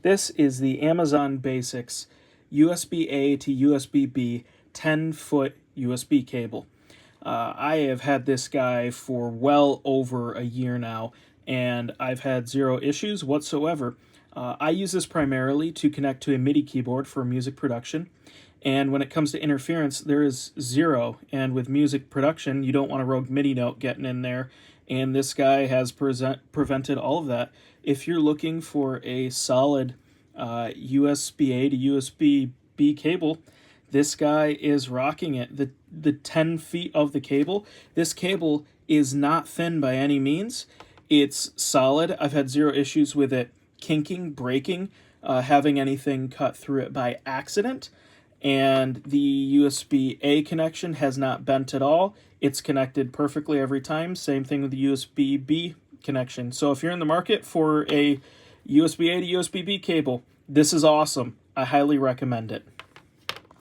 This is the Amazon Basics USB-A to USB-B 10-foot USB cable. I have had this guy for well over a year now, and I've had zero issues whatsoever. I use this primarily to connect to a MIDI keyboard for music production, and when it comes to interference, there is zero. And with music production, you don't want a rogue MIDI note getting in there, and this guy has prevented all of that. If you're looking for a solid USB-A to USB-B cable, this guy is rocking it. The 10 feet of the cable, this cable is not thin by any means. It's solid. I've had zero issues with it kinking, breaking, having anything cut through it by accident. And the USB-A connection has not bent at all. It's connected perfectly every time. Same thing with the USB-B connection. So if you're in the market for a USB-A to USB-B cable, this is awesome. I highly recommend it.